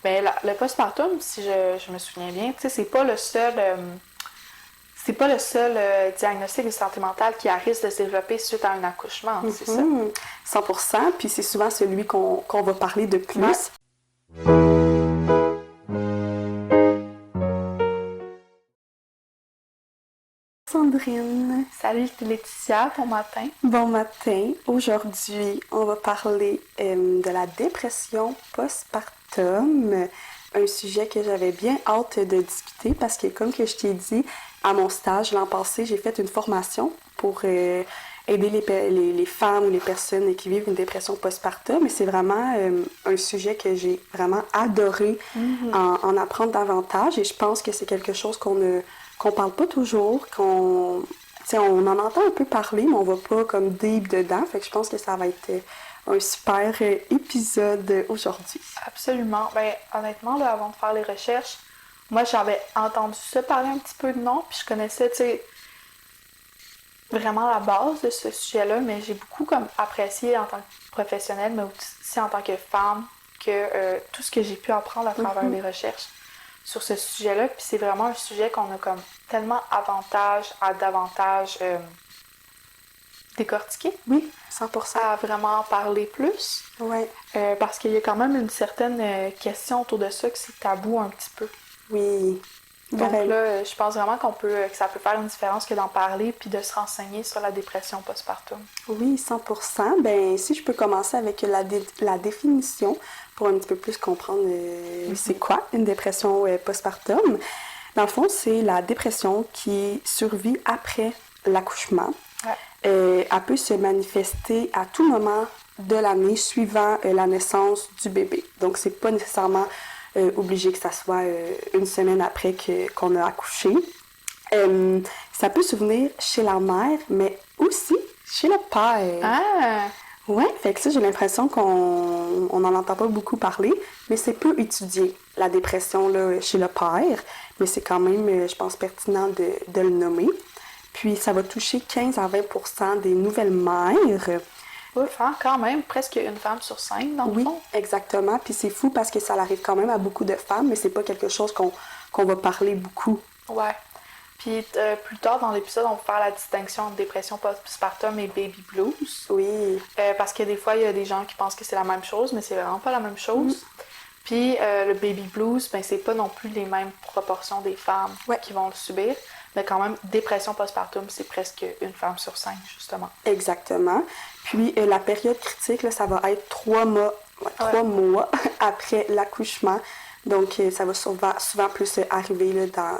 Mais le postpartum, si je me souviens bien, tu sais, c'est pas le seul diagnostic de santé mentale qui a risque de se développer suite à un accouchement, c'est ça? 100%, puis c'est souvent celui qu'on va parler de plus. Ouais. Sandrine, Salut Laetitia, bon matin. bon matin. Aujourd'hui, on va parler de la dépression postpartum, un sujet que j'avais bien hâte de discuter parce que, comme que je t'ai dit, à mon stage l'an passé, j'ai fait une formation pour aider les femmes ou les personnes qui vivent une dépression postpartum. Et c'est vraiment un sujet que j'ai vraiment adoré en apprendre davantage. Et je pense que c'est quelque chose qu'on parle pas toujours, on en entend un peu parler, mais on va pas comme deep dedans. Fait que je pense que ça va être un super épisode aujourd'hui. Absolument. Ben, honnêtement, là, avant de faire les recherches, moi, j'avais entendu ça parler un petit peu de nom, puis je connaissais, tu sais, vraiment la base de ce sujet-là, mais j'ai beaucoup comme apprécié en tant que professionnelle, mais aussi en tant que femme, que tout ce que j'ai pu apprendre à travers les recherches sur ce sujet-là. Puis c'est vraiment un sujet qu'on a comme tellement avantage à davantage décortiquer, Oui, 100%. à vraiment parler plus. Ouais. Parce qu'il y a quand même une certaine question autour de ça que c'est tabou un petit peu. Oui. Donc là, je pense vraiment que ça peut faire une différence que d'en parler puis de se renseigner sur la dépression postpartum. Oui, 100%. Ben, si je peux commencer avec la définition pour un petit peu plus comprendre c'est quoi une dépression postpartum. Dans le fond, c'est la dépression qui survit après l'accouchement. Ouais. Elle peut se manifester à tout moment de l'année suivant la naissance du bébé. Donc, c'est pas nécessairement obligé que ça soit une semaine après qu'on a accouché. Ça peut survenir chez la mère, mais aussi chez le père. Ah! Ouais, fait que ça, j'ai l'impression qu'on n'en entend pas beaucoup parler, mais c'est peu étudié, la dépression là, chez le père, mais c'est quand même, je pense, pertinent de le nommer. Puis ça va toucher 15 à 20% des nouvelles mères. Ouf, hein, quand même, presque une femme sur 5 dans le Oui, fond. exactement. Puis c'est fou parce que ça arrive quand même à beaucoup de femmes, mais c'est pas quelque chose qu'on va parler beaucoup. Ouais. Puis plus tard dans l'épisode, on va faire la distinction entre dépression postpartum et baby blues. Oui. Parce que des fois, il y a des gens qui pensent que c'est la même chose, mais c'est vraiment pas la même chose. Puis le baby blues, ben c'est pas non plus les mêmes proportions des femmes qui vont le subir. Mais quand même, dépression postpartum, c'est presque une femme sur 5, justement. Exactement. Puis la période critique, là, ça va être 3 mois après l'accouchement. Donc ça va souvent plus arriver là,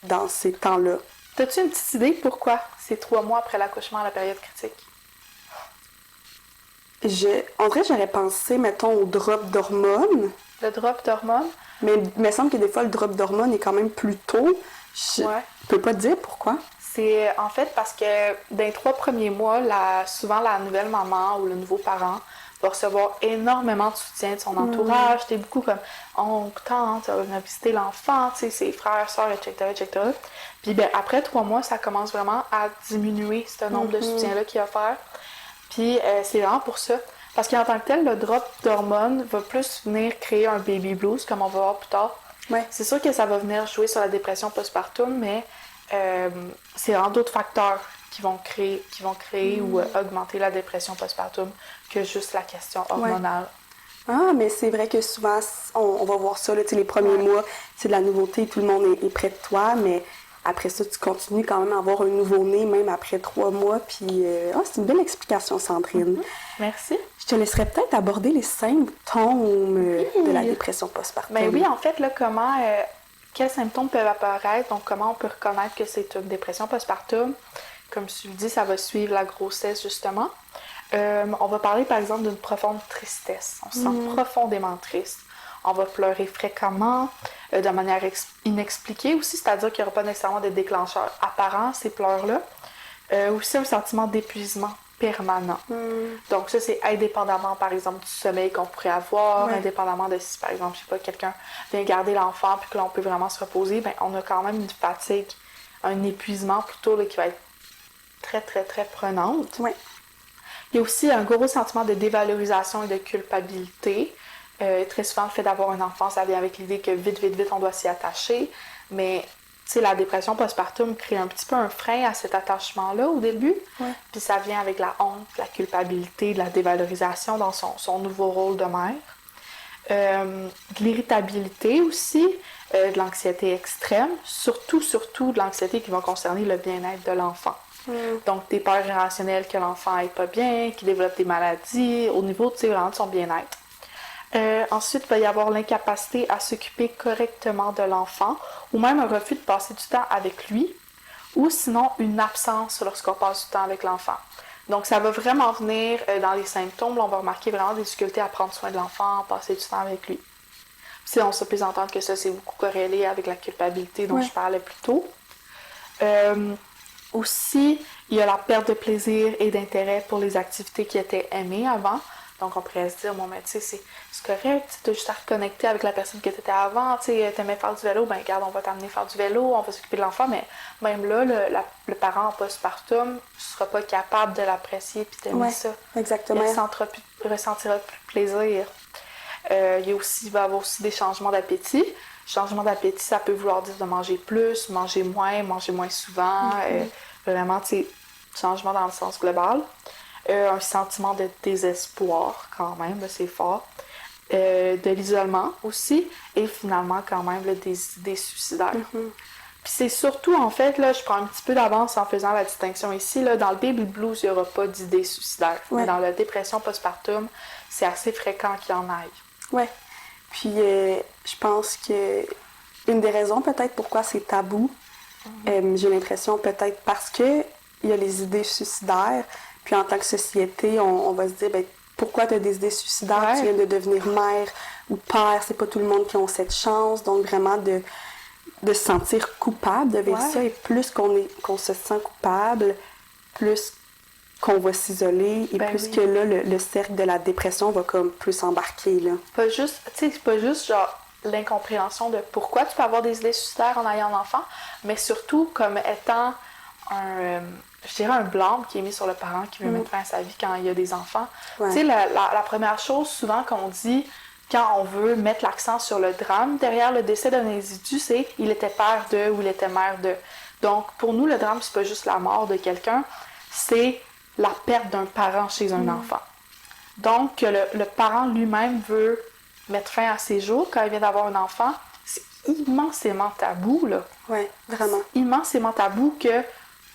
dans ces temps-là. T'as-tu une petite idée pourquoi c'est 3 mois après l'accouchement, la période critique? En vrai, j'aurais pensé, mettons, au drop d'hormones. Le drop d'hormones? Mais il me semble que des fois, le drop d'hormones est quand même plus tôt. Je peux pas te dire pourquoi. C'est en fait parce que dans les 3 premiers mois, souvent la nouvelle maman ou le nouveau parent va recevoir énormément de soutien de son entourage. T'es beaucoup comme oncle, tante, on a visité l'enfant, ses frères, soeurs, etc., etc. Puis ben, après 3 mois, ça commence vraiment à diminuer ce nombre de soutiens-là qu'il va faire. Puis c'est vraiment pour ça. Parce qu'en tant que tel, le drop d'hormones va plus venir créer un baby blues, comme on va voir plus tard. Ouais. C'est sûr que ça va venir jouer sur la dépression postpartum, mais c'est vraiment d'autres facteurs qui vont créer ou augmenter la dépression postpartum que juste la question hormonale. Ah, mais c'est vrai que souvent, on va voir ça, là, les premiers mois, c'est de la nouveauté, tout le monde est près de toi, mais après ça, tu continues quand même à avoir un nouveau-né, même après 3 mois, puis c'est une belle explication, Sandrine. Merci. Je te laisserais peut-être aborder les symptômes de la dépression postpartum. Ben oui, en fait, là, quels symptômes peuvent apparaître, donc comment on peut reconnaître que c'est une dépression postpartum. Comme je le dis, ça va suivre la grossesse, justement. On va parler, par exemple, d'une profonde tristesse. On se sent profondément triste. On va pleurer fréquemment, de manière inexpliquée aussi, c'est-à-dire qu'il n'y aura pas nécessairement de déclencheur apparent, ces pleurs-là. Aussi un sentiment d'épuisement permanent. Donc ça, c'est indépendamment, par exemple, du sommeil qu'on pourrait avoir, indépendamment de si, par exemple, je sais pas, quelqu'un vient garder l'enfant puis que là, on peut vraiment se reposer, ben on a quand même une fatigue, un épuisement plutôt là, qui va être très, très, très prenante. Ouais. Il y a aussi un gros sentiment de dévalorisation et de culpabilité. Très souvent, le fait d'avoir un enfant, ça vient avec l'idée que vite, vite, vite, on doit s'y attacher. Mais, tu sais, la dépression postpartum crée un petit peu un frein à cet attachement-là au début. Ouais. Puis ça vient avec la honte, la culpabilité, de la dévalorisation dans son nouveau rôle de mère. De l'irritabilité aussi, de l'anxiété extrême, surtout de l'anxiété qui va concerner le bien-être de l'enfant. Donc, des peurs irrationnelles que l'enfant n'est pas bien, qu'il développe des maladies, au niveau vraiment de son bien-être. Ensuite, il va y avoir l'incapacité à s'occuper correctement de l'enfant, ou même un refus de passer du temps avec lui, ou sinon une absence lorsqu'on passe du temps avec l'enfant. Donc, ça va vraiment venir dans les symptômes. Là, on va remarquer vraiment des difficultés à prendre soin de l'enfant, passer du temps avec lui. Puis, on se peut entendre que ça, c'est beaucoup corrélé avec la culpabilité dont je parlais plus tôt. Aussi, il y a la perte de plaisir et d'intérêt pour les activités qui étaient aimées avant. Donc, on pourrait se dire, bon, mais tu sais, c'est correct, tu as juste à reconnecter avec la personne que tu étais avant, tu sais, tu aimais faire du vélo, ben regarde, on va t'amener faire du vélo, on va s'occuper de l'enfant, mais même là, le parent en postpartum ne sera pas capable de l'apprécier puis d'aimer ça. Exactement. Il ressentira plus de plaisir. Il va y avoir aussi des changements d'appétit. Changement d'appétit, ça peut vouloir dire de manger plus, manger moins souvent, vraiment, tu sais, changement dans le sens global. Un sentiment de désespoir, quand même, là, c'est fort. De l'isolement aussi. Et finalement, quand même, là, des idées suicidaires. Puis c'est surtout, en fait, là, je prends un petit peu d'avance en faisant la distinction ici. Là, dans le baby blues, il n'y aura pas d'idées suicidaires. Mais dans la dépression postpartum, c'est assez fréquent qu'il y en aille. Oui. Puis je pense que une des raisons peut-être pourquoi c'est tabou, j'ai l'impression peut-être parce que il y a les idées suicidaires. Puis en tant que société, on va se dire, ben, pourquoi tu as des idées suicidaires? Tu viens de devenir mère ou père, c'est pas tout le monde qui a cette chance. Donc vraiment de se sentir coupable de vivre ça. Et plus qu'on se sent coupable, plus qu'on va s'isoler et plus que là, le cercle de la dépression va comme plus embarquer. Là. Pas juste, tu sais, c'est pas juste genre l'incompréhension de pourquoi tu peux avoir des idées suicidaires en ayant un enfant, mais surtout comme étant je dirais un blâme qui est mis sur le parent qui veut mettre fin à sa vie quand il y a des enfants. Tu sais, la première chose souvent qu'on dit quand on veut mettre l'accent sur le drame derrière le décès d'un individu, c'est « il était père de » ou « il était mère de ». Donc, pour nous, le drame, c'est pas juste la mort de quelqu'un, c'est la perte d'un parent chez un enfant. Donc, le parent lui-même veut mettre fin à ses jours quand il vient d'avoir un enfant. C'est immensément tabou, là. Oui, vraiment. C'est immensément tabou que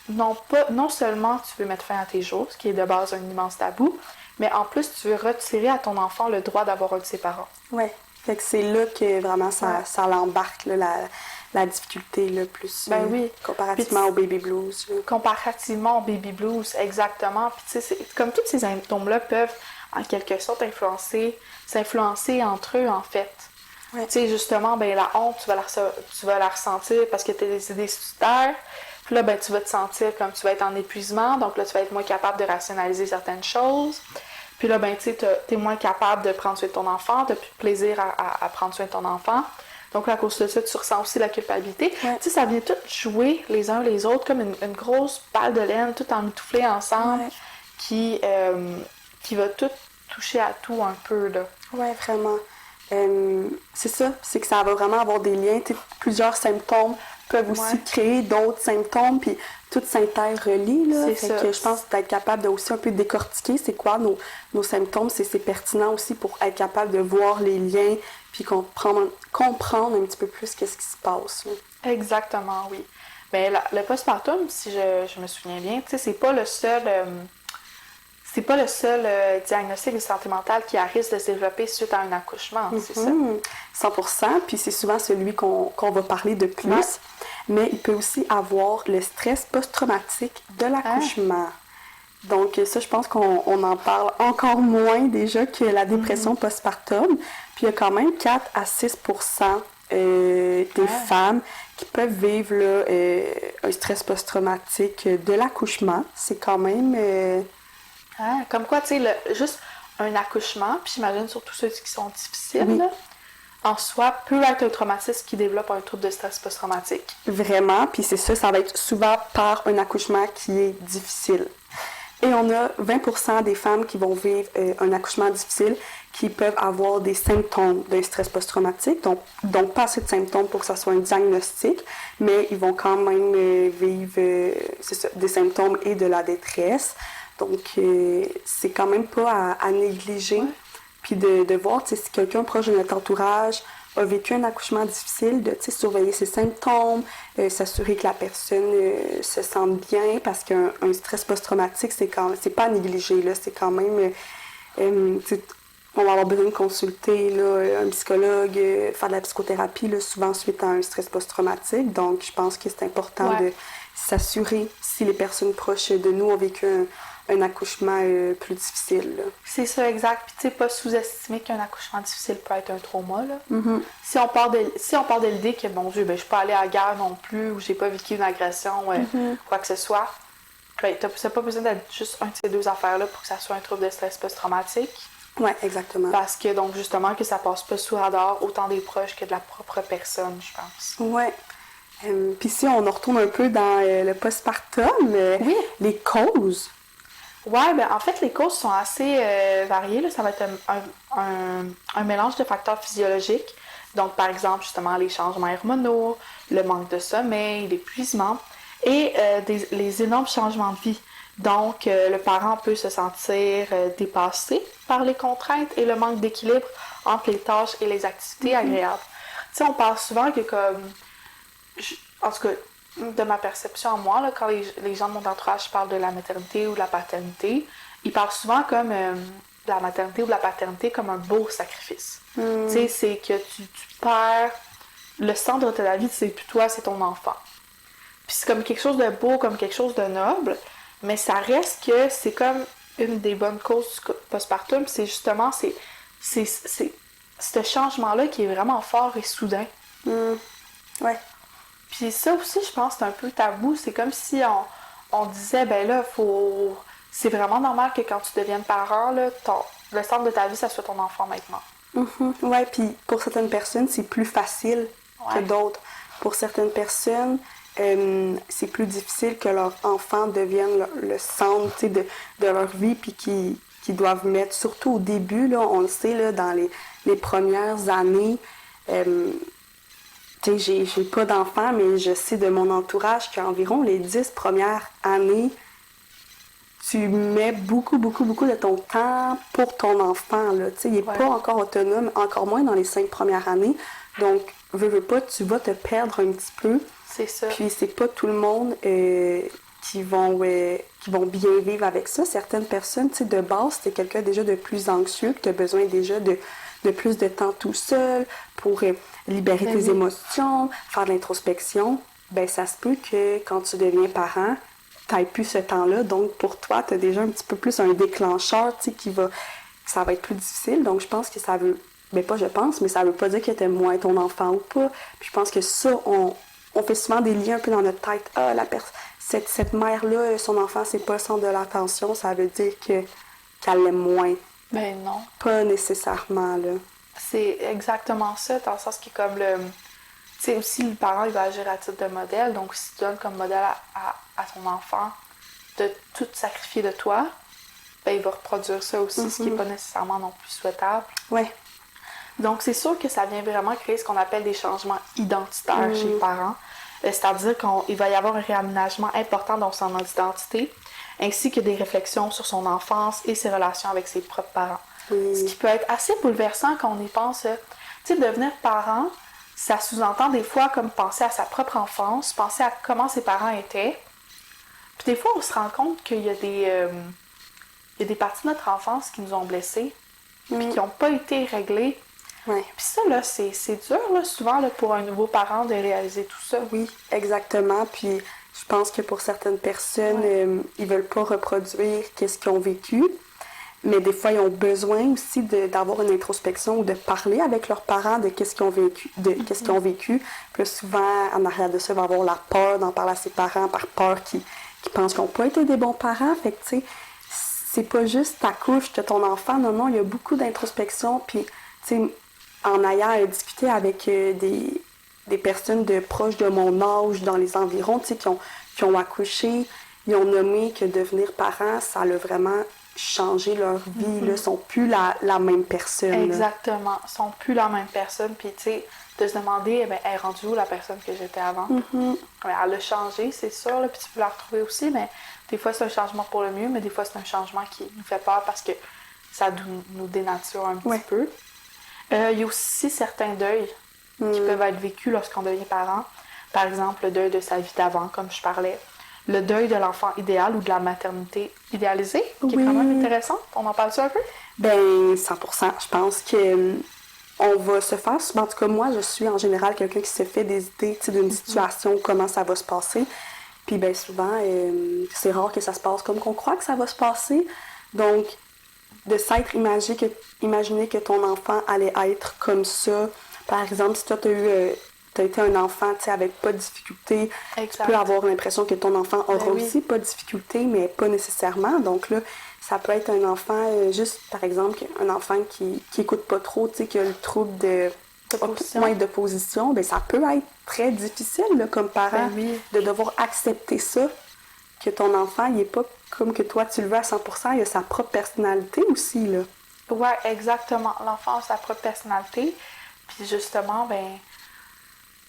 non seulement tu veux mettre fin à tes jours, ce qui est de base un immense tabou, mais en plus, tu veux retirer à ton enfant le droit d'avoir un de ses parents. Oui, fait que c'est là que vraiment ça l'embarque, là, la difficulté, là, plus comparativement au baby blues. Là. Comparativement au baby blues, exactement. Puis tu sais, comme tous ces symptômes-là peuvent, en quelque sorte, s'influencer entre eux, en fait. Ouais. Tu sais, justement, ben la honte, tu vas la ressentir parce que tu as des idées suicidaires. Puis là, ben, tu vas te sentir comme tu vas être en épuisement. Donc là, tu vas être moins capable de rationaliser certaines choses. Puis là, ben, tu sais, t'es moins capable de prendre soin de ton enfant. T'as plus de plaisir à prendre soin de ton enfant. Donc là, à cause de ça, tu ressens aussi la culpabilité. Ouais. Tu sais, ça vient tout jouer les uns les autres comme une grosse balle de laine, tout emmitouflée ensemble, qui va tout toucher à tout un peu, là. Oui, vraiment. C'est ça, c'est que ça va vraiment avoir des liens. Plusieurs symptômes peuvent aussi créer d'autres symptômes, puis tout s'interrelie, là. C'est ça. Que je pense d'être capable de aussi un peu décortiquer c'est quoi nos symptômes, c'est pertinent aussi pour être capable de voir les liens, puis comprendre un petit peu plus qu'est-ce qui se passe, là. Exactement, oui. Mais le postpartum, si je me souviens bien, tu sais, c'est pas le seul... diagnostic de santé mentale qui a risque de se développer suite à un accouchement, c'est ça? 100%, puis c'est souvent celui qu'on va parler de plus. Ouais. Mais il peut aussi avoir le stress post-traumatique de l'accouchement. Donc ça, je pense qu'on en parle encore moins déjà que la dépression postpartum. Puis il y a quand même 4 à 6% des femmes qui peuvent vivre là, un stress post-traumatique de l'accouchement. C'est quand même... comme quoi, tu sais, juste un accouchement, puis j'imagine surtout ceux qui sont difficiles, là, en soi, peut être un traumatisme qui développe un trouble de stress post-traumatique. Vraiment, puis c'est ça va être souvent par un accouchement qui est difficile. Et on a 20% des femmes qui vont vivre un accouchement difficile qui peuvent avoir des symptômes d'un stress post-traumatique, donc pas assez de symptômes pour que ça soit un diagnostic, mais ils vont quand même vivre des symptômes et de la détresse. Donc, c'est quand même pas à négliger. Ouais. Puis de voir si quelqu'un proche de notre entourage a vécu un accouchement difficile, de surveiller ses symptômes, s'assurer que la personne se sente bien, parce qu'un stress post-traumatique, c'est pas à négliger, là, c'est quand même... on va avoir besoin de consulter là, un psychologue, faire de la psychothérapie, là, souvent suite à un stress post-traumatique. Donc, je pense que c'est important de s'assurer si les personnes proches de nous ont vécu un accouchement plus difficile. Là. C'est ça, exact. Puis, tu sais, pas sous-estimer qu'un accouchement difficile peut être un trauma, là. Mm-hmm. Si on part de l'idée que, bon Dieu, ben, je suis pas allée à la guerre non plus, ou j'ai pas vécu une agression, quoi que ce soit, ben, t'as pas besoin d'être juste un de ces deux affaires-là pour que ça soit un trouble de stress post-traumatique. Oui, exactement. Parce que, donc, justement, que ça passe pas sous radar autant des proches que de la propre personne, je pense. Oui. Puis si on retourne un peu dans le postpartum, les causes. Oui, ben en fait, les causes sont assez variées. Là. Ça va être un mélange de facteurs physiologiques. Donc, par exemple, justement, les changements hormonaux, le manque de sommeil, l'épuisement et les énormes changements de vie. Donc, le parent peut se sentir dépassé par les contraintes et le manque d'équilibre entre les tâches et les activités agréables. Tu sais, on parle souvent que en tout cas, de ma perception à moi, là, quand les gens de mon entourage parlent de la maternité ou de la paternité, ils parlent souvent comme de la maternité ou de la paternité comme un beau sacrifice. Tu sais, c'est que tu perds le centre de ta vie, c'est plus toi, c'est ton enfant. Puis c'est comme quelque chose de beau, comme quelque chose de noble, mais ça reste que c'est comme une des bonnes causes du postpartum, c'est justement c'est ce changement-là qui est vraiment fort et soudain. Ouais. Puis ça aussi, je pense, c'est un peu tabou. C'est comme si on disait, ben là, c'est vraiment normal que quand tu deviennes parent, là, le centre de ta vie, ça soit ton enfant maintenant. Mm-hmm. Oui, puis pour certaines personnes, c'est plus facile que d'autres. Pour certaines personnes, c'est plus difficile que leur enfant devienne le centre de leur vie, puis qu'ils doivent mettre, surtout au début, là, on le sait, là, dans les premières années, j'ai pas d'enfant, mais je sais de mon entourage qu'environ les 10 premières années, tu mets beaucoup, beaucoup, beaucoup de ton temps pour ton enfant. Là. Il n'est pas encore autonome, encore moins dans les 5 premières années. Donc, veux pas, tu vas te perdre un petit peu. C'est ça. Puis, c'est pas tout le monde qui vont bien vivre avec ça. Certaines personnes, de base, t'es quelqu'un déjà de plus anxieux, que tu as besoin déjà de plus de temps tout seul pour libérer tes émotions, faire de l'introspection. Ben ça se peut que quand tu deviens parent, tu n'aies plus ce temps-là. Donc, pour toi, tu as déjà un petit peu plus un déclencheur, ça va être plus difficile. Donc, je pense que ça veut... Ben pas je pense, mais ça veut pas dire que tu aimes moins ton enfant ou pas. Puis je pense que ça, on fait souvent des liens un peu dans notre tête. Ah, cette mère-là, son enfant, c'est pas le centre de l'attention. Ça veut dire qu'elle l'aime moins. Ben non. Pas nécessairement, là. C'est exactement ça, dans le sens qui est comme le... Tu sais, aussi, le parent, il va agir à titre de modèle. Donc, si tu donnes comme modèle à ton enfant de tout sacrifier de toi, ben il va reproduire ça aussi, ce qui n'est pas nécessairement non plus souhaitable. Oui. Donc, c'est sûr que ça vient vraiment créer ce qu'on appelle des changements identitaires chez les parents. C'est-à-dire qu'il va y avoir un réaménagement important dans son identité, ainsi que des réflexions sur son enfance et ses relations avec ses propres parents. Ce qui peut être assez bouleversant quand on y pense. Tu sais, devenir parent, ça sous-entend des fois comme penser à sa propre enfance, penser à comment ses parents étaient. Puis des fois, on se rend compte qu'il y a des parties de notre enfance qui nous ont blessés, puis qui n'ont pas été réglées. Ouais. Puis ça, là, c'est dur, là, souvent, là, pour un nouveau parent de réaliser tout ça. Oui, exactement. Puis je pense que pour certaines personnes, ils veulent pas reproduire qu'est-ce qu'ils ont vécu. Mais des fois, ils ont besoin aussi d'avoir une introspection ou de parler avec leurs parents de qu'est-ce qu'ils ont vécu. Qu'est-ce qu'ils ont vécu. Puis souvent, en arrière de ça, ils vont avoir la peur d'en parler à ses parents par peur qu'ils pensent qu'ils n'ont pas été des bons parents. Fait que, tu sais, c'est pas juste ta couche de ton enfant. Non, il y a beaucoup d'introspection. Puis, tu sais, en ayant discuté avec des personnes proches de mon âge dans les environs, tu sais, qui ont accouché, ils ont nommé que devenir parent, ça a vraiment changé leur vie. Ils ne sont plus la même personne. Exactement. Ils sont plus la même personne. Puis, tu sais, de se demander, eh bien, elle est rendue où la personne que j'étais avant? Elle a changé, c'est sûr, là, puis tu peux la retrouver aussi, mais des fois, c'est un changement pour le mieux, mais des fois, c'est un changement qui nous fait peur parce que ça nous dénature un petit peu. Il y a aussi certains deuils qui peuvent être vécus lorsqu'on devient parent. Par exemple, le deuil de sa vie d'avant, comme je parlais. Le deuil de l'enfant idéal ou de la maternité idéalisée, qui est quand même intéressant. On en parle-tu un peu? Ben, 100%. Je pense que on va se faire... En tout cas, moi, je suis en général quelqu'un qui se fait des idées d'une situation, comment ça va se passer. Puis, ben souvent, c'est rare que ça se passe comme qu'on croit que ça va se passer. Donc, de s'être imaginer que ton enfant allait être comme ça. Par exemple, si toi, t'as été un enfant avec pas de difficulté, tu peux avoir l'impression que ton enfant aura aussi pas de difficulté, mais pas nécessairement. Donc là, ça peut être un enfant, juste par exemple, un enfant qui écoute pas trop, qui a le trouble de position, ben ça peut être très difficile là, comme parent de devoir accepter ça, que ton enfant, il est pas comme que toi tu le veux à 100%, il a sa propre personnalité aussi, là. Ouais, exactement. L'enfant a sa propre personnalité, puis justement, ben,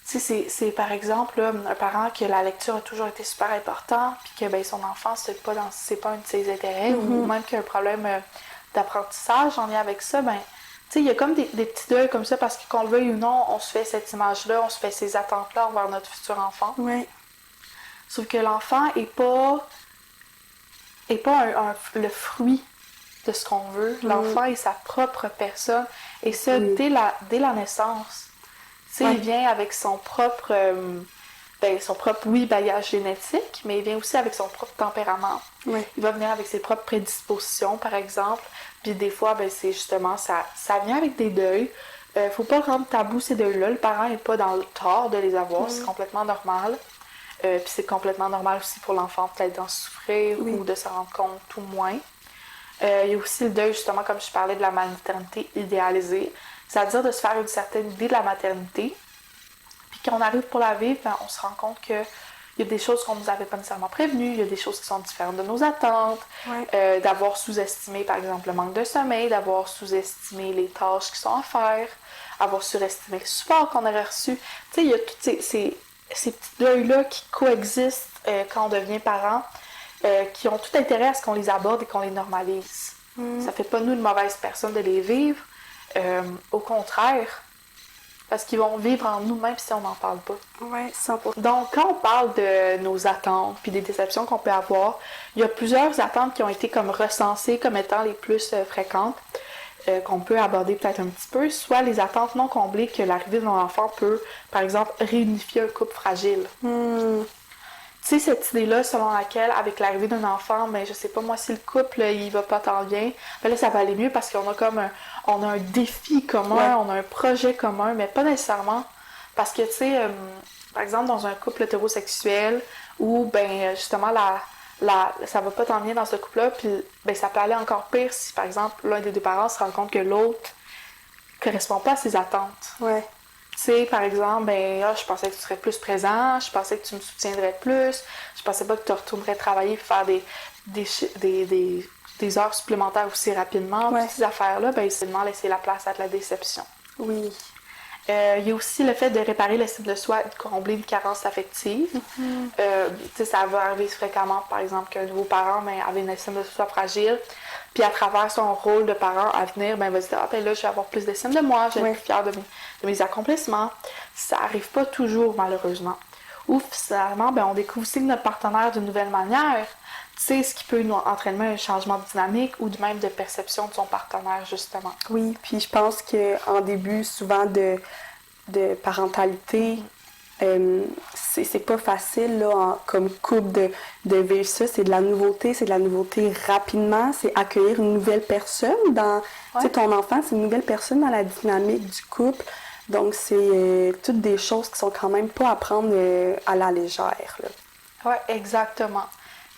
tu sais, c'est par exemple là, un parent que la lecture a toujours été super important, puis que ben, son enfant, c'est pas un de ses intérêts, ou même qu'il y a un problème d'apprentissage en lien avec ça, ben, tu sais, il y a comme des petits deuils comme ça, parce que qu'on le veuille ou non, on se fait cette image-là, on se fait ces attentes-là envers notre futur enfant. Ouais. Sauf que l'enfant est pas le fruit de ce qu'on veut. L'enfant est sa propre personne, et ça, dès la naissance. Tu sais, il vient avec son propre, bagage génétique, mais il vient aussi avec son propre tempérament. Oui. Il va venir avec ses propres prédispositions, par exemple. Puis des fois, ben, c'est justement, ça vient avec des deuils. Faut pas rendre tabou ces deuils-là. Le parent n'est pas dans le tort de les avoir. C'est complètement normal. Puis c'est complètement normal aussi pour l'enfant peut-être d'en souffrir ou de se rendre compte tout moins. Il y a aussi le deuil, justement, comme je parlais, de la maternité idéalisée. C'est-à-dire de se faire une certaine idée de la maternité. Puis quand on arrive pour la vivre, ben, on se rend compte qu'il y a des choses qu'on ne nous avait pas nécessairement prévenues, il y a des choses qui sont différentes de nos attentes, d'avoir sous-estimé, par exemple, le manque de sommeil, d'avoir sous-estimé les tâches qui sont à faire, avoir surestimé le support qu'on aurait reçu. Tu sais, il y a tous ces petits deuils-là qui coexistent quand on devient parent, qui ont tout intérêt à ce qu'on les aborde et qu'on les normalise. Ça fait pas nous de mauvaises personnes de les vivre. Au contraire, parce qu'ils vont vivre en nous même si on n'en parle pas. Oui, 100%. Donc, quand on parle de nos attentes puis des déceptions qu'on peut avoir, il y a plusieurs attentes qui ont été comme recensées comme étant les plus fréquentes, qu'on peut aborder peut-être un petit peu, soit les attentes non comblées que l'arrivée d'un enfant peut, par exemple, réunifier un couple fragile. Tu sais, cette idée-là, selon laquelle, avec l'arrivée d'un enfant, mais je sais pas, moi, si le couple, il va pas tant bien, ben là, ça va aller mieux parce qu'on a comme on a un défi commun, on a un projet commun, mais pas nécessairement. Parce que, tu sais, par exemple, dans un couple hétérosexuel, où, ben, justement, ça va pas tant bien dans ce couple-là, puis, ben, ça peut aller encore pire si, par exemple, l'un des deux parents se rend compte que l'autre correspond pas à ses attentes. Ouais. Tu sais, par exemple, je pensais que tu serais plus présent, je pensais que tu me soutiendrais plus, je pensais pas que tu retournerais travailler et faire des heures supplémentaires aussi rapidement. Toutes ces affaires-là, ben, c'est vraiment laisser la place à de la déception. Oui. Il y a aussi le fait de réparer l'estime de soi et de combler une carence affective. Ça va arriver fréquemment, par exemple, qu'un nouveau parent avait une estime de soi fragile. Puis à travers son rôle de parent à venir, il va se dire « là, je vais avoir plus d'estime de moi, je vais être plus fière de mes accomplissements. » Ça n'arrive pas toujours, malheureusement. Ou finalement, on découvre aussi notre partenaire d'une nouvelle manière. Tu sais, ce qui peut nous entraîner un changement de dynamique ou même de perception de son partenaire, justement. Oui, puis je pense qu'en début, souvent, de parentalité, c'est pas facile là, comme couple de vivre ça. C'est de la nouveauté rapidement. C'est accueillir une nouvelle personne dans... Tu sais, ton enfant, c'est une nouvelle personne dans la dynamique du couple. Donc, c'est toutes des choses qui sont quand même pas à prendre à la légère. Oui, exactement.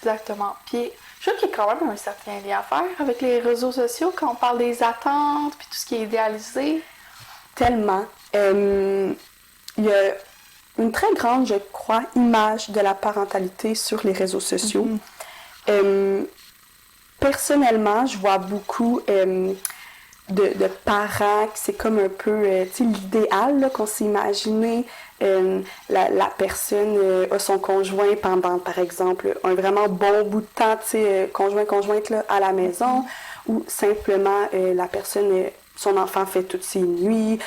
Exactement. Puis, je trouve qu'il y a quand même un certain lien à faire avec les réseaux sociaux quand on parle des attentes puis tout ce qui est idéalisé. Tellement. Il y a une très grande, je crois, image de la parentalité sur les réseaux sociaux. Personnellement, je vois beaucoup de parents que c'est comme un peu l'idéal là, qu'on s'est imaginé. La personne a son conjoint pendant, par exemple, un vraiment bon bout de temps, conjointe là, à la maison, ou simplement la personne son enfant fait toutes ses nuits,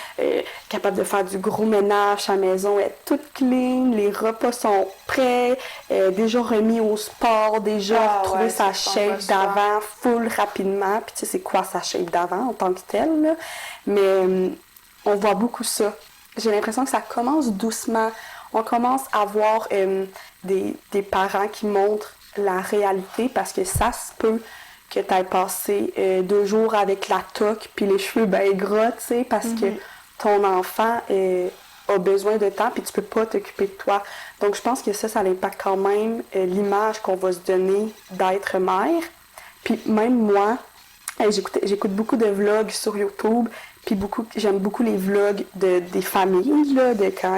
capable de faire du gros ménage à la maison, elle est toute clean, les repas sont prêts, déjà remis au sport, déjà retrouvé sa shape d'avant full rapidement. Puis tu sais, c'est quoi sa shape d'avant en tant que telle, là? Mais on voit beaucoup ça. J'ai l'impression que ça commence doucement. On commence à voir des parents qui montrent la réalité parce que ça se peut que tu aies passé 2 jours avec la toque puis les cheveux bien gras, tu sais, parce que ton enfant a besoin de temps puis tu peux pas t'occuper de toi. Donc, je pense que ça impacte quand même l'image qu'on va se donner d'être mère. Puis même moi, j'écoute beaucoup de vlogs sur YouTube, puis j'aime beaucoup les vlogs des familles, là, de quand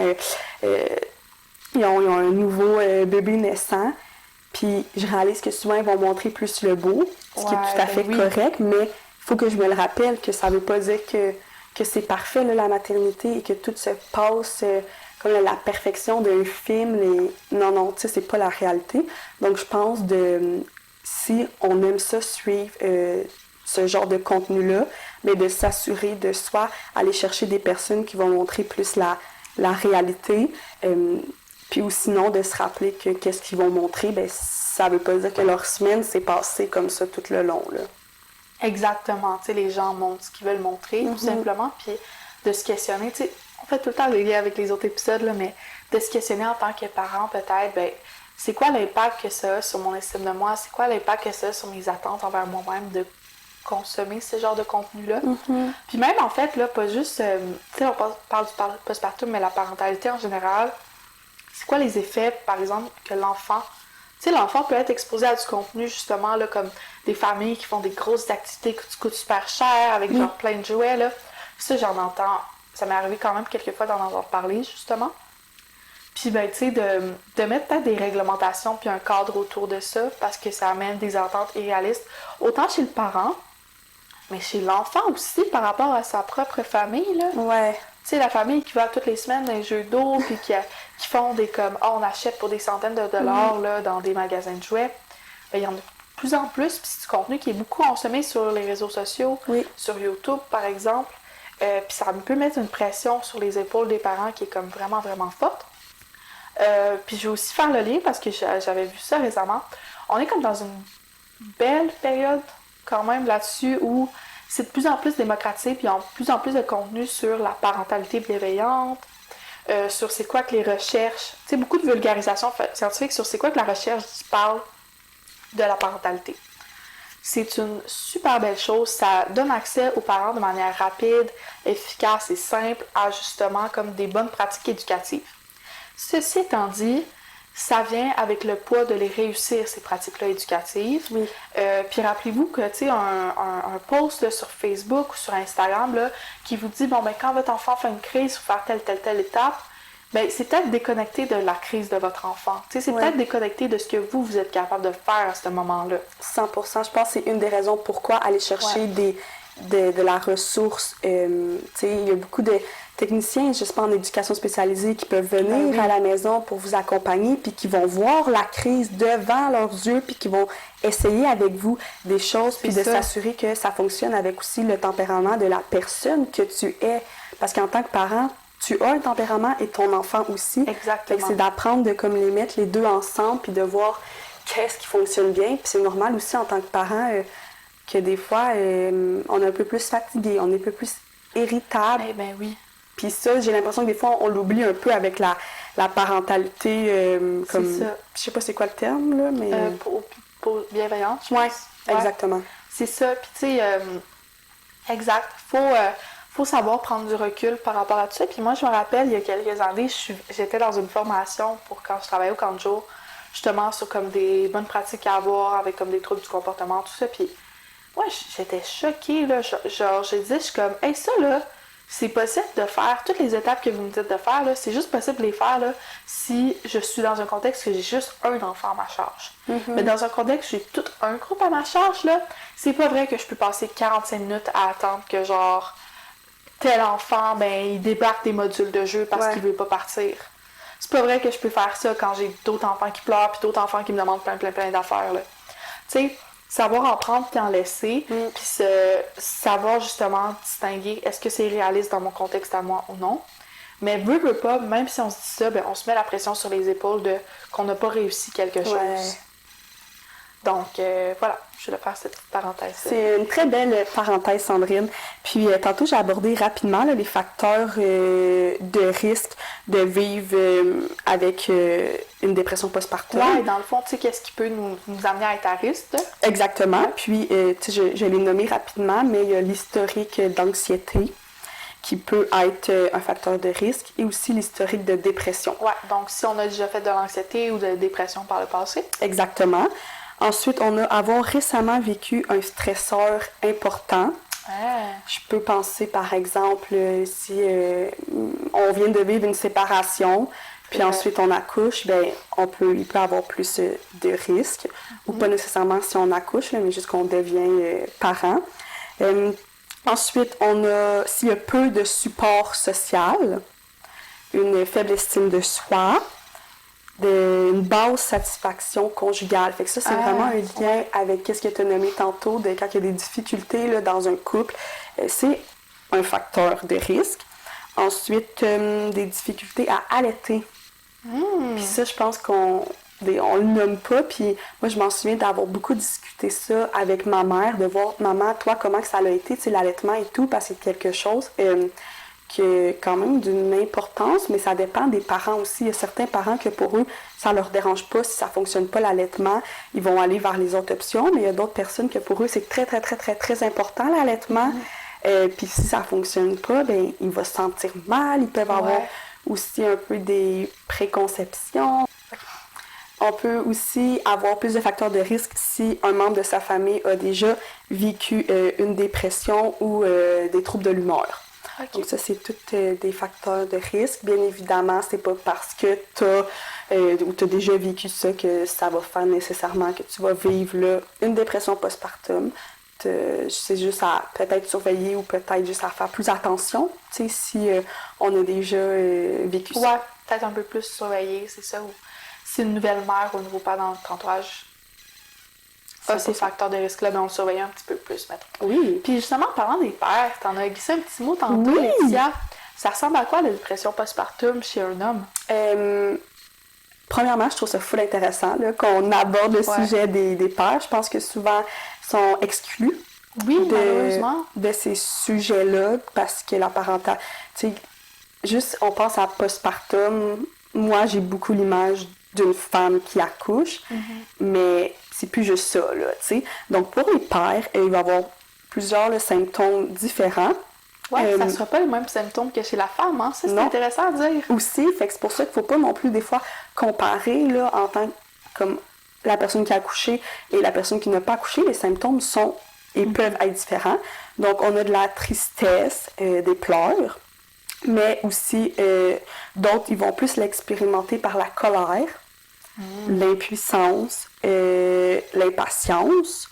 ils ont un nouveau bébé naissant. Puis je réalise que souvent, ils vont montrer plus le beau, ce qui est tout à fait correct, mais il faut que je me le rappelle que ça veut pas dire que c'est parfait, là, la maternité, et que tout se passe comme la perfection d'un film. Non, tu sais, c'est pas la réalité. Donc, je pense si on aime ça, suivre ce genre de contenu-là, mais de s'assurer de soi, aller chercher des personnes qui vont montrer plus la réalité. Puis ou sinon, de se rappeler que qu'est-ce qu'ils vont montrer, ben ça veut pas dire que leur semaine s'est passée comme ça tout le long, là. Exactement. Tu sais, les gens montrent ce qu'ils veulent montrer, tout simplement, puis de se questionner. Tu sais, on fait tout le temps des liens avec les autres épisodes, là, mais de se questionner en tant que parent, peut-être, ben c'est quoi l'impact que ça a sur mon estime de moi? C'est quoi l'impact que ça a sur mes attentes envers moi-même de consommer ce genre de contenu-là? Puis même, en fait, là, pas juste... tu sais, on parle du postpartum, mais la parentalité en général... C'est quoi les effets, par exemple, que l'enfant... Tu sais, l'enfant peut être exposé à du contenu, justement, là, comme des familles qui font des grosses activités qui coûtent super cher, avec genre plein de jouets, là. Ça, j'en entends... Ça m'est arrivé quand même quelques fois d'en entendre parler, justement. Puis, ben, tu sais, de mettre peut-être des réglementations puis un cadre autour de ça, parce que ça amène des attentes irréalistes, autant chez le parent, mais chez l'enfant aussi, par rapport à sa propre famille, là. Ouais. Tu sais, la famille qui va toutes les semaines dans les jeux d'eau, puis qui font des comme, on achète pour des centaines de dollars là, dans des magasins de jouets. Ben, il y en a de plus en plus, puis c'est du contenu qui est beaucoup consommé sur les réseaux sociaux, sur YouTube par exemple. Puis ça peut mettre une pression sur les épaules des parents qui est comme vraiment, vraiment forte. Puis je vais aussi faire le lien parce que j'avais vu ça récemment. On est comme dans une belle période quand même là-dessus où c'est de plus en plus démocratisé, puis il y a de plus en plus de contenu sur la parentalité bienveillante, sur c'est quoi que les recherches, tu sais, beaucoup de vulgarisation scientifique sur c'est quoi que la recherche parle de la parentalité. C'est une super belle chose, ça donne accès aux parents de manière rapide, efficace et simple à justement comme des bonnes pratiques éducatives. Ceci étant dit, ça vient avec le poids de les réussir, ces pratiques-là éducatives. Puis rappelez-vous que, tu sais, un post là, sur Facebook ou sur Instagram là, qui vous dit, bon, ben quand votre enfant fait une crise, il faut faire telle étape, ben c'est peut-être déconnecté de la crise de votre enfant. Tu sais, c'est peut-être déconnecté de ce que vous êtes capable de faire à ce moment-là. 100%. Je pense que c'est une des raisons pourquoi aller chercher de la ressource. Tu sais, il y a beaucoup de techniciens, je sais pas, en éducation spécialisée qui peuvent venir à la maison pour vous accompagner puis qui vont voir la crise devant leurs yeux puis qui vont essayer avec vous des choses puis de s'assurer que ça fonctionne avec aussi le tempérament de la personne que tu es. Parce qu'en tant que parent, tu as un tempérament et ton enfant aussi. Exactement. C'est d'apprendre de comme les mettre les deux ensemble puis de voir qu'est-ce qui fonctionne bien. Puis c'est normal aussi en tant que parent que des fois, on est un peu plus fatigué, on est un peu plus irritable. Eh bien oui. Puis ça, j'ai l'impression que des fois, on l'oublie un peu avec la parentalité comme... C'est ça. Je sais pas c'est quoi le terme, là, mais... Pour bienveillante, je pense. Ouais, exactement. C'est ça. Puis tu sais, exact. Faut savoir prendre du recul par rapport à tout ça. Puis moi, je me rappelle, il y a quelques années, j'étais dans une formation pour quand je travaillais au camp de jour, justement sur comme des bonnes pratiques à avoir avec comme des troubles du comportement, tout ça. Puis moi, j'étais choquée, là. Genre, je disais, je suis comme, hey, ça, là, c'est possible de faire toutes les étapes que vous me dites de faire, là, c'est juste possible de les faire là, si je suis dans un contexte que j'ai juste un enfant à ma charge. Mais dans un contexte où j'ai tout un groupe à ma charge, là, c'est pas vrai que je peux passer 45 minutes à attendre que genre tel enfant, ben, il débarque des modules de jeu parce qu'il veut pas partir. C'est pas vrai que je peux faire ça quand j'ai d'autres enfants qui pleurent puis d'autres enfants qui me demandent plein d'affaires, là. Tu sais, savoir en prendre puis en laisser, puis savoir justement distinguer est-ce que c'est réaliste dans mon contexte à moi ou non. Mais veut pas, même si on se dit ça, ben, on se met la pression sur les épaules de qu'on n'a pas réussi quelque chose. Donc, voilà, je vais faire cette petite parenthèse. C'est une très belle parenthèse, Sandrine. Puis, tantôt, j'ai abordé rapidement là, les facteurs de risque de vivre avec une dépression postpartum. Ouais, dans le fond, tu sais, qu'est-ce qui peut nous amener à être à risque? Là? Exactement. Puis, tu sais, je l'ai nommé rapidement, mais il y a l'historique d'anxiété qui peut être un facteur de risque et aussi l'historique de dépression. Ouais, donc si on a déjà fait de l'anxiété ou de la dépression par le passé. Exactement. Ensuite, on a avoir récemment vécu un stresseur important. Je peux penser, par exemple, si on vient de vivre une séparation, puis ensuite on accouche, ben il peut avoir plus de risques, ou pas nécessairement si on accouche, là, mais juste qu'on devient parent. Ensuite, on a, s'il y a peu de support social, une faible estime de soi, une basse satisfaction conjugale. Fait que ça, c'est vraiment un lien avec ce que tu as nommé tantôt, de quand il y a des difficultés là, dans un couple. C'est un facteur de risque. Ensuite, des difficultés à allaiter. Puis ça, je pense qu'on le nomme pas. Puis moi, je m'en souviens d'avoir beaucoup discuté ça avec ma mère, de voir, maman, toi, comment que ça a été, tu sais, l'allaitement et tout, parce que c'est quelque chose qui est quand même d'une importance, mais ça dépend des parents aussi. Il y a certains parents que pour eux, ça leur dérange pas si ça fonctionne pas l'allaitement, ils vont aller vers les autres options, mais il y a d'autres personnes que pour eux, c'est très important l'allaitement. Puis si ça fonctionne pas, ben il va se sentir mal, ils peuvent avoir aussi un peu des préconceptions. On peut aussi avoir plus de facteurs de risque si un membre de sa famille a déjà vécu une dépression ou des troubles de l'humeur. Okay. Donc ça, c'est tous des facteurs de risque. Bien évidemment, c'est pas parce que tu as déjà vécu ça que ça va faire nécessairement que tu vas vivre là, une dépression postpartum. C'est juste à peut-être surveiller ou peut-être juste à faire plus attention, tu sais, si on a déjà vécu ça. Ouais, peut-être un peu plus surveiller, c'est ça. Ou si une nouvelle mère ou un nouveau père dans notre entourage a ces facteurs de risque-là, ben on le surveille un petit peu plus, mettons. Oui. Puis justement, en parlant des pères, t'en as glissé un petit mot tantôt, Laetitia. Ça ressemble à quoi la dépression postpartum chez un homme? Premièrement, je trouve ça full intéressant là, qu'on aborde le sujet des pères. Je pense que souvent, ils sont exclus malheureusement. De ces sujets-là parce que la parentalité... Tu sais, juste, on pense à postpartum. Moi, j'ai beaucoup l'image d'une femme qui accouche, mais c'est plus juste ça, là, tu sais. Donc, pour les pères, il va y avoir plusieurs symptômes différents. Ouais, ça ne sera pas les mêmes symptômes que chez la femme, hein? Ça, c'est intéressant à dire. Aussi, fait que c'est pour ça qu'il ne faut pas non plus, des fois, comparer, là, en tant que, comme la personne qui a accouché et la personne qui n'a pas accouché. Les symptômes sont et peuvent être différents. Donc, on a de la tristesse, des pleurs, mais aussi, d'autres, ils vont plus l'expérimenter par la colère, l'impuissance, l'impatience,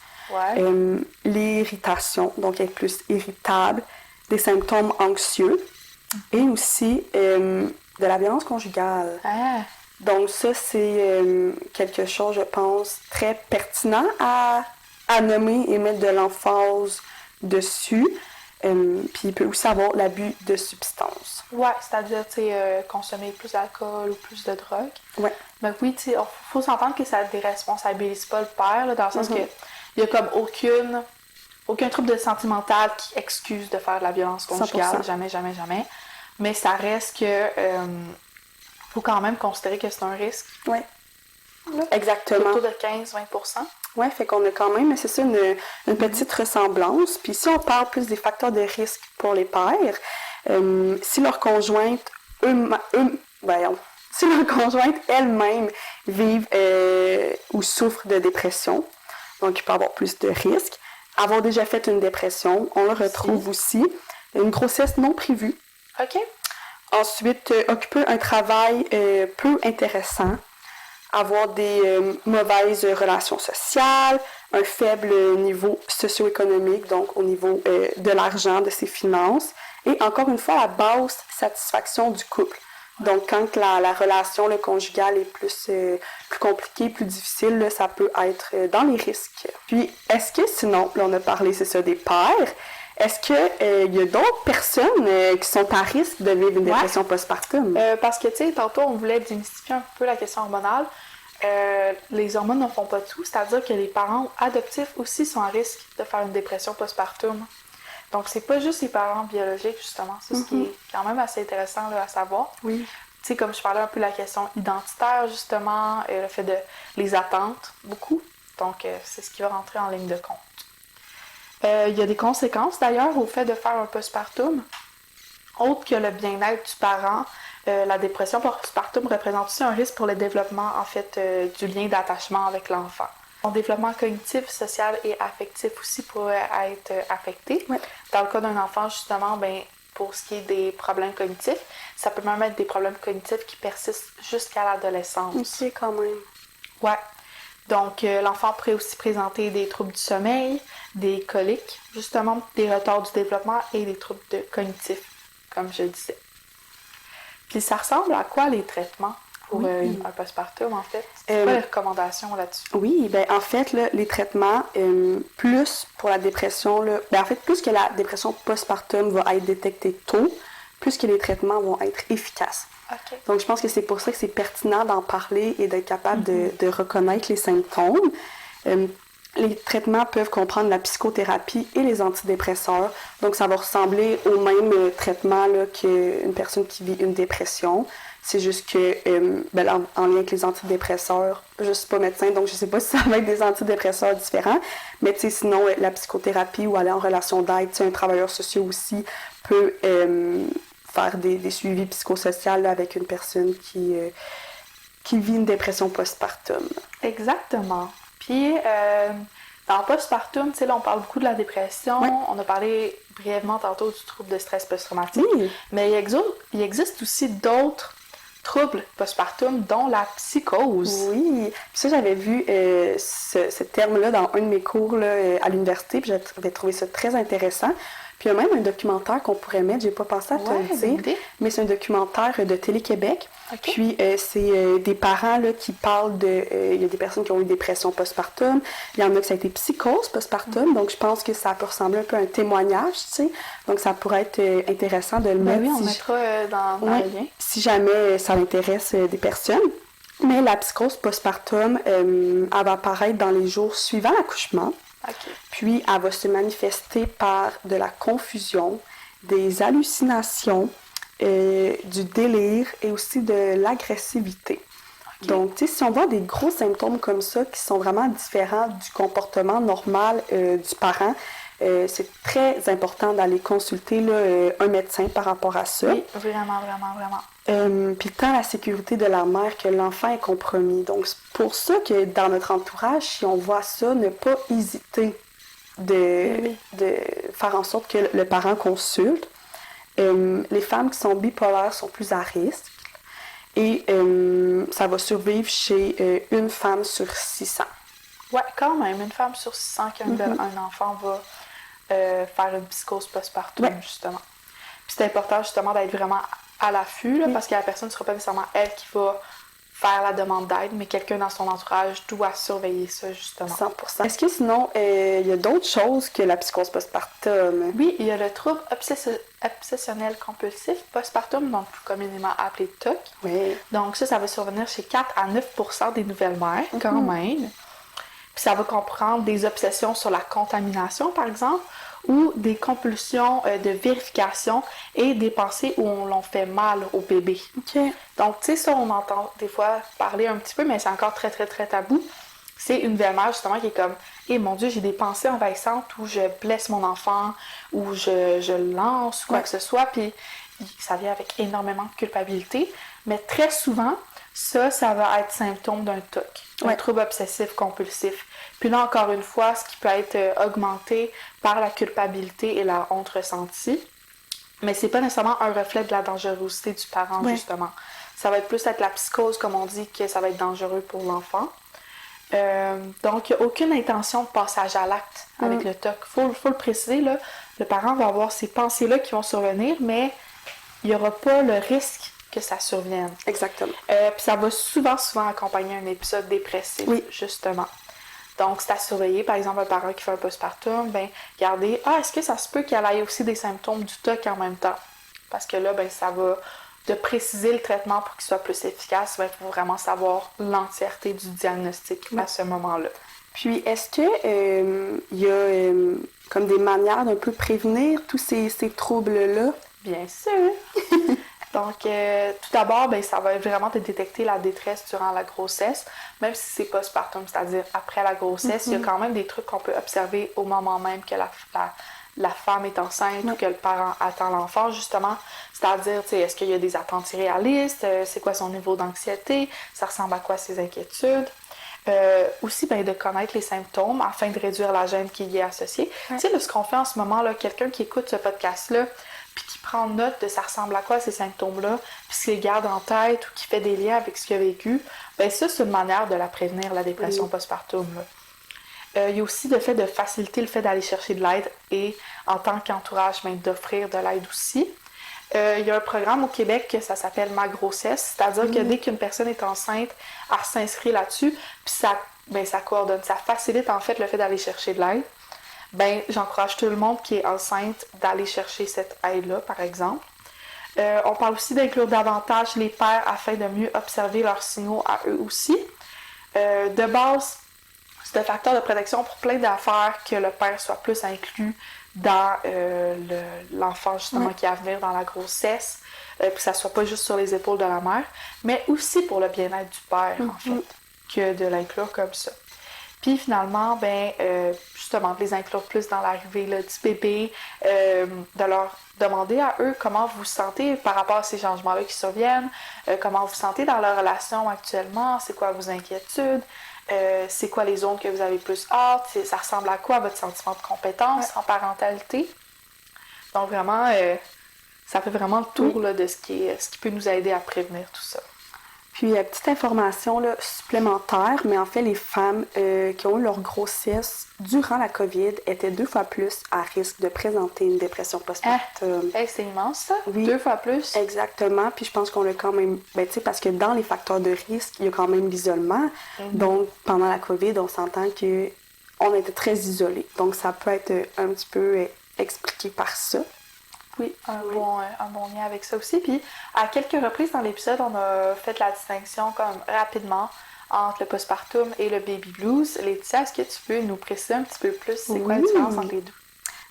l'irritation, donc être plus irritable, des symptômes anxieux et aussi de la violence conjugale. Donc ça, c'est quelque chose, je pense, très pertinent à nommer et mettre de l'emphase dessus. Puis il peut aussi avoir l'abus de substances. Ouais, c'est-à-dire, tu sais, consommer plus d'alcool ou plus de drogue. Ouais. Ben oui, tu sais, il faut s'entendre que ça ne déresponsabilise pas le père, là, dans le sens que il y a comme aucun trouble de sentimental qui excuse de faire de la violence conjugale. 100%. Jamais. Mais ça reste que faut quand même considérer que c'est un risque. Oui. Exactement. Autour de 15-20%. Oui, fait qu'on a quand même, c'est ça, une petite ressemblance. Puis si on parle plus des facteurs de risque pour les pères, si leur conjointe si leur conjointe elle-même vivent ou souffrent de dépression, donc il peut avoir plus de risques. Avoir déjà fait une dépression, on le retrouve aussi. une grossesse non prévue. OK. Ensuite, occuper un travail peu intéressant, avoir des mauvaises relations sociales, un faible niveau socio-économique, donc au niveau de l'argent, de ses finances, et encore une fois, la basse satisfaction du couple. Donc, quand la relation conjugale est plus compliquée, plus difficile, là, ça peut être dans les risques. Puis, est-ce que sinon, là, on a parlé, c'est ça, des pères, est-ce qu'il y a d'autres personnes qui sont à risque de vivre une dépression postpartum? Parce que, tu sais, tantôt, on voulait démystifier un peu la question hormonale. Les hormones ne font pas tout, c'est-à-dire que les parents adoptifs aussi sont à risque de faire une dépression postpartum. Donc, c'est pas juste les parents biologiques, justement. C'est ce qui est quand même assez intéressant là, à savoir. Oui. Tu sais, comme je parlais un peu de la question identitaire, justement, le fait de les attentes, beaucoup. Donc, c'est ce qui va rentrer en ligne de compte. Il y a des conséquences, d'ailleurs, au fait de faire un postpartum. Autre que le bien-être du parent, la dépression postpartum représente aussi un risque pour le développement, en fait, du lien d'attachement avec l'enfant. Son développement cognitif, social et affectif aussi pourrait être affecté. Ouais. Dans le cas d'un enfant, justement, ben, pour ce qui est des problèmes cognitifs, ça peut même être des problèmes cognitifs qui persistent jusqu'à l'adolescence. OK, quand même. Ouais. Donc, l'enfant pourrait aussi présenter des troubles du sommeil, des coliques, justement, des retards du développement et des troubles cognitifs, comme je disais. Puis, ça ressemble à quoi les traitements pour un postpartum, en fait? C'est quoi les recommandations là-dessus? Oui, ben en fait, là, les traitements, plus pour la dépression, là, ben en fait, plus que la dépression postpartum va être détectée tôt, plus que les traitements vont être efficaces. OK. Donc, je pense que c'est pour ça que c'est pertinent d'en parler et d'être capable de reconnaître les symptômes. Les traitements peuvent comprendre la psychothérapie et les antidépresseurs. Donc, ça va ressembler au même traitement là, qu'une personne qui vit une dépression. C'est juste que, en lien avec les antidépresseurs, je ne suis pas médecin, donc je ne sais pas si ça va être des antidépresseurs différents. Mais sinon, la psychothérapie ou aller en relation d'aide, un travailleur social aussi peut faire des suivis psychosociaux là, avec une personne qui vit une dépression postpartum. Exactement. Puis, dans postpartum, tu sais, là, on parle beaucoup de la dépression. Ouais. On a parlé brièvement tantôt du trouble de stress post-traumatique. Oui. Mais il existe aussi d'autres troubles postpartum, dont la psychose. Oui. Puis ça, j'avais vu ce terme-là dans un de mes cours là, à l'université, puis j'avais trouvé ça très intéressant. Puis il y a même un documentaire qu'on pourrait mettre, j'ai pas pensé à te le dire, mais c'est un documentaire de Télé-Québec. Okay. Puis c'est des parents là, qui parlent de... Il y a des personnes qui ont eu dépression postpartum, il y en a qui ça a été psychose postpartum, donc je pense que ça peut ressembler un peu à un témoignage, tu sais. Donc ça pourrait être intéressant de le mettre. Oui, on mettra dans le lien. Si jamais ça intéresse des personnes. Mais la psychose postpartum, elle va apparaître dans les jours suivant l'accouchement. Okay. Puis, elle va se manifester par de la confusion, des hallucinations, du délire et aussi de l'agressivité. Okay. Donc, tu sais, si on voit des gros symptômes comme ça qui sont vraiment différents du comportement normal du parent, c'est très important d'aller consulter là, un médecin par rapport à ça. Oui, vraiment, vraiment, vraiment. Puis tant la sécurité de la mère que l'enfant est compromis. Donc, c'est pour ça que dans notre entourage, si on voit ça, ne pas hésiter de faire en sorte que le parent consulte. Les femmes qui sont bipolaires sont plus à risque. Et ça va survivre chez une femme sur 600. Oui, quand même. Une femme sur 600 qui a un enfant va faire une psychose postpartum, justement. Puis c'est important, justement, d'être vraiment à l'affût, là, parce que la personne ne sera pas nécessairement elle qui va faire la demande d'aide, mais quelqu'un dans son entourage doit surveiller ça, justement. 100%. Est-ce que sinon, il y a d'autres choses que la psychose postpartum? Oui, il y a le trouble obsessionnel compulsif postpartum, donc plus communément appelé TOC. Oui. Donc ça va survenir chez 4 à 9% des nouvelles mères, quand même. Puis ça va comprendre des obsessions sur la contamination, par exemple, ou des compulsions de vérification et des pensées où on l'on fait mal au bébé. Okay. Donc, tu sais, ça, on entend des fois parler un petit peu, mais c'est encore très, très, très tabou. C'est une belle-mère, justement, qui est comme « Eh mon Dieu, j'ai des pensées envahissantes où je blesse mon enfant, où je le lance, ou quoi que ce soit. » Puis ça vient avec énormément de culpabilité. Mais très souvent, ça va être symptôme d'un TOC, un trouble obsessif-compulsif. Puis là, encore une fois, ce qui peut être augmenté par la culpabilité et la honte ressentie. Mais c'est pas nécessairement un reflet de la dangerosité du parent, justement. Ça va être plus être la psychose, comme on dit, que ça va être dangereux pour l'enfant. Donc, il n'y a aucune intention de passage à l'acte avec le TOC. Faut le préciser, là, le parent va avoir ces pensées-là qui vont survenir, mais il n'y aura pas le risque que ça survienne. Exactement. Puis ça va souvent accompagner un épisode dépressif, justement. Donc, c'est à surveiller. Par exemple, un parent qui fait un postpartum, regardez, est-ce que ça se peut qu'elle ait aussi des symptômes du TOC en même temps? Parce que là, ça va de préciser le traitement pour qu'il soit plus efficace. Il faut vraiment savoir l'entièreté du diagnostic à ce moment-là. Puis, est-ce que y a comme des manières d'un peu prévenir tous ces troubles-là? Bien sûr! Donc, tout d'abord, ça va vraiment de détecter la détresse durant la grossesse, même si c'est postpartum, c'est-à-dire après la grossesse, il y a quand même des trucs qu'on peut observer au moment même que la femme est enceinte ou que le parent attend l'enfant, justement. C'est-à-dire, est-ce qu'il y a des attentes irréalistes? C'est quoi son niveau d'anxiété? Ça ressemble à quoi ses inquiétudes? Aussi, de connaître les symptômes afin de réduire la gêne qui y est associée. Tu sais, ce qu'on fait en ce moment, là, quelqu'un qui écoute ce podcast-là, puis qui prend note de ça ressemble à quoi ces symptômes-là, puis qui les garde en tête ou qui fait des liens avec ce qu'il a vécu, ça, c'est une manière de la prévenir, la dépression postpartum. Il y a aussi le fait de faciliter le fait d'aller chercher de l'aide et, en tant qu'entourage, d'offrir de l'aide aussi. Il y a un programme au Québec que ça s'appelle Ma grossesse, c'est-à-dire que dès qu'une personne est enceinte, elle s'inscrit là-dessus, puis ça coordonne, ça facilite en fait le fait d'aller chercher de l'aide. J'encourage tout le monde qui est enceinte d'aller chercher cette aide-là, par exemple. On parle aussi d'inclure davantage les pères afin de mieux observer leurs signaux à eux aussi. De base, c'est un facteur de protection pour plein d'affaires que le père soit plus inclus dans l'enfant justement qui est à venir dans la grossesse, puis que ça soit pas juste sur les épaules de la mère, mais aussi pour le bien-être du père, en fait, que de l'inclure comme ça. Puis finalement, justement, de les inclure plus dans l'arrivée là, du bébé, de leur demander à eux comment vous vous sentez par rapport à ces changements-là qui surviennent, comment vous vous sentez dans leur relation actuellement, c'est quoi vos inquiétudes, c'est quoi les zones que vous avez plus hâte, ça ressemble à quoi votre sentiment de compétence en parentalité. Donc vraiment, ça fait vraiment le tour là, de ce qui peut nous aider à prévenir tout ça. Puis, petite information là, supplémentaire, mais en fait, les femmes qui ont eu leur grossesse durant la COVID étaient 2 fois plus à risque de présenter une dépression postpartum. C'est immense, ça? Oui. 2 fois plus? Exactement. Puis, je pense qu'on l'a quand même... tu sais, parce que dans les facteurs de risque, il y a quand même l'isolement. Donc, pendant la COVID, on s'entend qu'on était très isolés. Donc, ça peut être un petit peu expliqué par ça. Oui, un bon lien avec ça aussi. Puis, à quelques reprises dans l'épisode, on a fait la distinction comme rapidement entre le postpartum et le baby blues. Laetitia, est-ce que tu peux nous préciser un petit peu plus c'est quoi la différence entre les deux?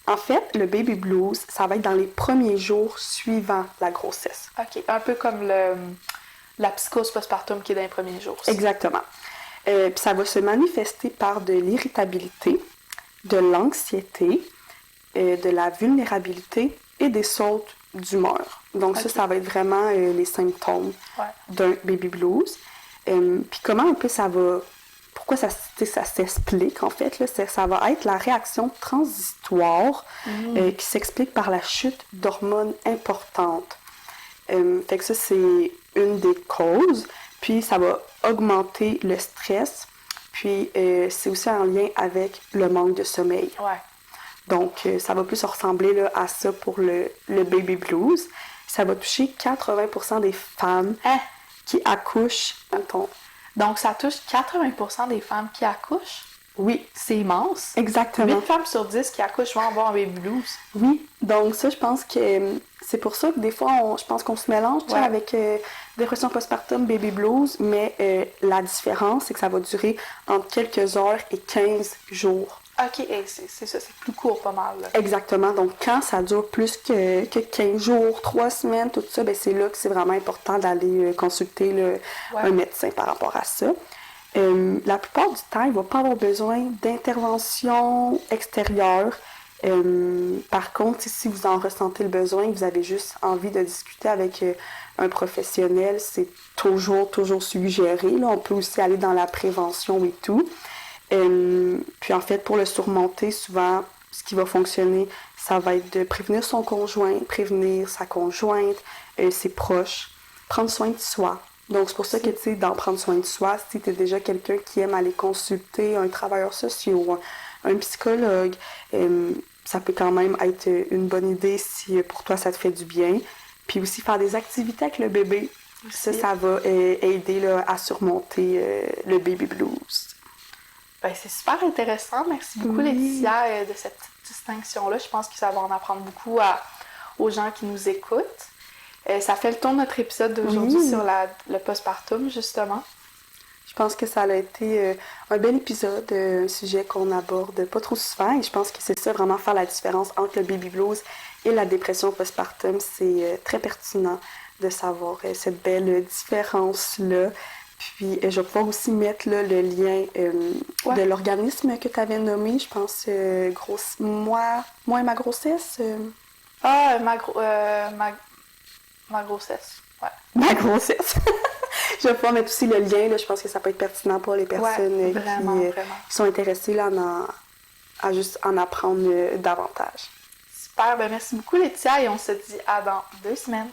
En fait, le baby blues, ça va être dans les premiers jours suivant la grossesse. OK, un peu comme la psychose postpartum qui est dans les premiers jours. Exactement. Puis ça va se manifester par de l'irritabilité, de l'anxiété, de la vulnérabilité et des sautes d'humeur. Donc ça va être vraiment les symptômes d'un baby blues. Puis comment un peu ça va... Pourquoi ça s'explique, en fait, là, ça va être la réaction transitoire qui s'explique par la chute d'hormones importantes. Fait que ça, c'est une des causes. Puis ça va augmenter le stress. Puis c'est aussi en lien avec le manque de sommeil. Ouais. Donc, ça va plus ressembler là, à ça pour le baby blues. Ça va toucher 80% des femmes qui accouchent. Donc, ça touche 80% des femmes qui accouchent? Oui. C'est immense. Exactement. 8 femmes sur 10 qui accouchent vont avoir un baby blues. Oui. Donc, ça, je pense que c'est pour ça que des fois, je pense qu'on se mélange avec dépression postpartum, baby blues, mais la différence, c'est que ça va durer entre quelques heures et 15 jours. OK, c'est ça, c'est plus court pas mal. Là. Exactement. Donc, quand ça dure plus que 15 jours, 3 semaines, tout ça, c'est là que c'est vraiment important d'aller consulter un médecin par rapport à ça. La plupart du temps, il ne va pas avoir besoin d'intervention extérieure. Par contre, si vous en ressentez le besoin, que vous avez juste envie de discuter avec un professionnel, c'est toujours suggéré. Là. On peut aussi aller dans la prévention et tout. Puis en fait, pour le surmonter, souvent, ce qui va fonctionner, ça va être de prévenir son conjoint, prévenir sa conjointe, ses proches, prendre soin de soi. Donc, c'est pour ça que, tu sais, d'en prendre soin de soi, si tu es déjà quelqu'un qui aime aller consulter un travailleur social, un psychologue, ça peut quand même être une bonne idée si pour toi ça te fait du bien. Puis aussi faire des activités avec le bébé. Ça va aider là, à surmonter le baby blues. Ben, c'est super intéressant. Merci beaucoup, Laetitia, de cette petite distinction-là. Je pense que ça va en apprendre beaucoup aux gens qui nous écoutent. Ça fait le tour de notre épisode d'aujourd'hui sur le postpartum, justement. Je pense que ça a été un bel épisode, un sujet qu'on aborde pas trop souvent. Et je pense que c'est ça, vraiment faire la différence entre le baby blues et la dépression postpartum. C'est très pertinent de savoir cette belle différence-là. Puis, je vais pouvoir aussi mettre là, le lien de l'organisme que tu avais nommé, je pense, moi et ma grossesse. Ma grossesse, ouais. Ma grossesse! Je vais pouvoir mettre aussi le lien, là, je pense que ça peut être pertinent pour les personnes qui sont intéressées là, à juste en apprendre davantage. Super, ben merci beaucoup Laetitia et on se dit à dans 2 semaines.